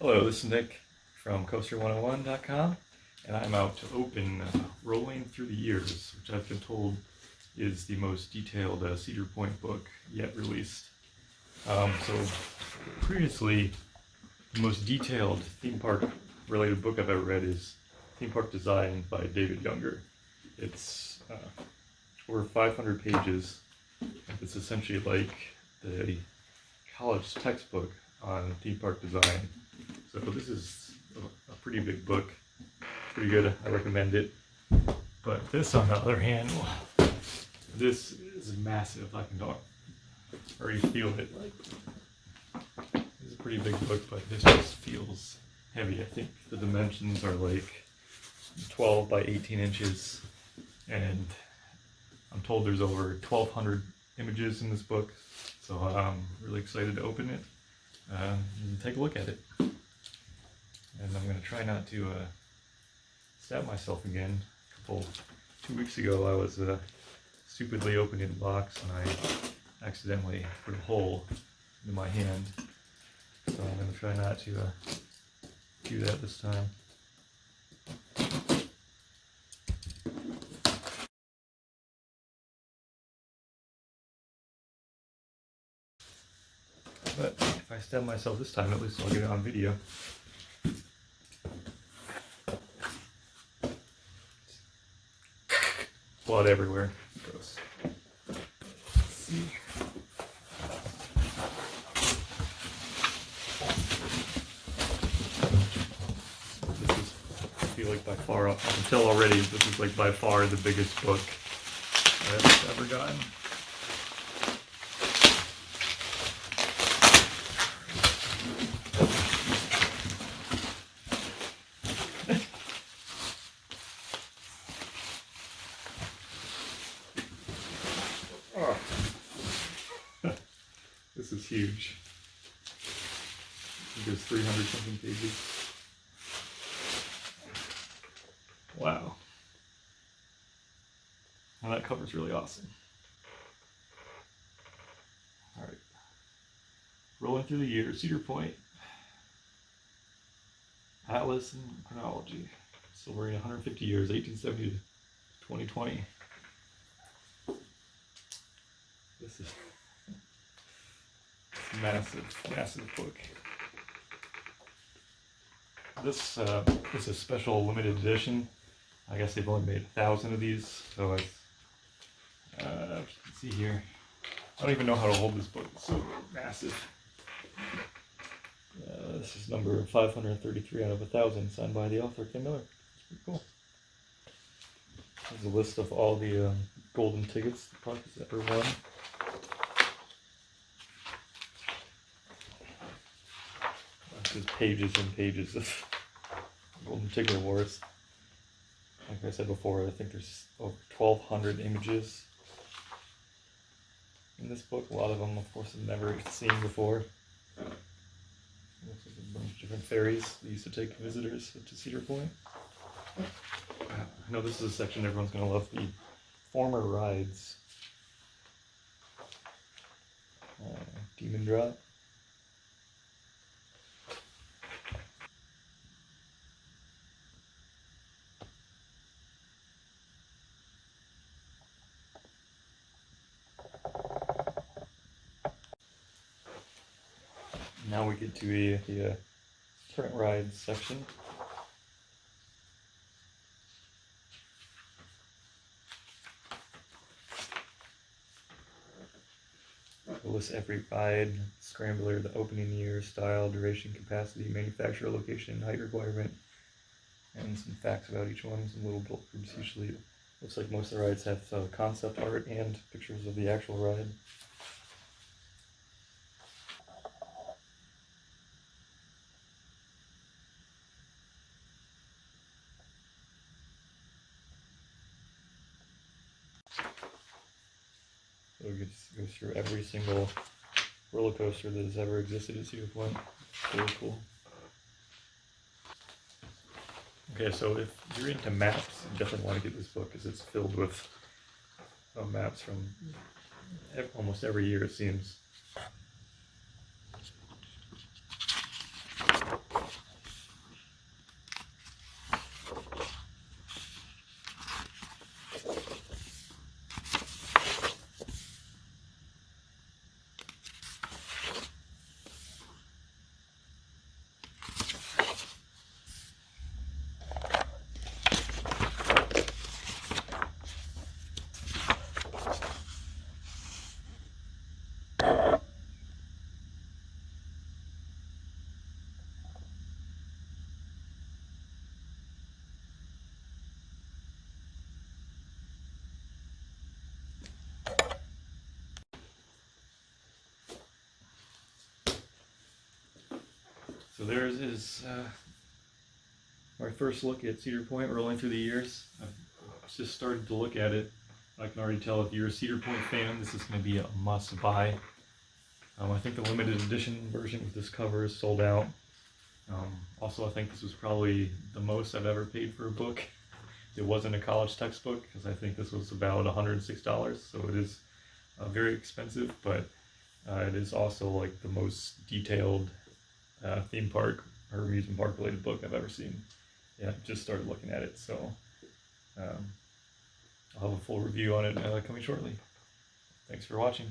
Hello, this is Nick from Coaster101.com, and I'm out to open Rolling Through the Years, which I've been told is the most detailed Cedar Point book yet released. So previously, the most detailed theme park related book I've ever read is Theme Park Design by David Younger. It's over 500 pages. It's essentially like the college textbook on theme park design. So this is a pretty big book, pretty good, I recommend it. But this, on the other hand, this is massive. I can already feel it. It's a pretty big book, but this just feels heavy. I think the dimensions are like 12 by 18 inches, and I'm told there's over 1,200 images in this book, so I'm really excited to open it and take a look at it. And I'm going to try not to stab myself again. 2 weeks ago I was stupidly opening the box and I accidentally put a hole in my hand. So I'm going to try not to do that this time. But if I stab myself this time, at least I'll get it on video. Blood everywhere. Gross. Let's see. This is, I feel like by far, I can tell already, this is like by far the biggest book I've ever gotten. Oh. This is huge. I think there's 300 something pages. Wow. Well, that cover's really awesome. Alright. Rolling Through the Years, Cedar Point. Atlas and Chronology. Celebrating 150 years, 1870 to 2020. This is a massive book. This is a special limited edition. I guess they've only made 1,000 of these, so let's see here. I don't even know how to hold this book. It's so massive. This is number 533 out of 1,000, signed by the author, Kim Miller. It's pretty cool. There's a list of all the golden tickets the park has ever won. There's pages and pages of golden ticket awards. Like I said before, I think there's over 1,200 images in this book. A lot of them, of course, I've never seen before. Looks like a bunch of different ferries that used to take visitors to Cedar Point. I know this is a section everyone's going to love, the former rides. Demon Drop. Now we get to the current rides section. It lists every ride, scrambler, the opening year, style, duration, capacity, manufacturer, location, height requirement, and some facts about each one, some little blurbs. Usually it looks like most of the rides have concept art and pictures of the actual ride. So it goes through every single roller coaster that has ever existed at Cedar Point. Really cool. Okay, so if you're into maps, you definitely want to get this book because it's filled with maps from almost every year, it seems. So there's is our first look at Cedar Point rolling through the years. I've just started to look at it. I can already tell if you're a Cedar Point fan, this is going to be a must-buy. I think the limited edition version with this cover is sold out. Also, I think this was probably the most I've ever paid for a book. It wasn't a college textbook, because I think this was about $106, so it is very expensive, but it is also like the most detailed theme park or amusement park related book I've ever seen. Yeah, I just started looking at it, so I'll have a full review on it coming shortly. Thanks for watching.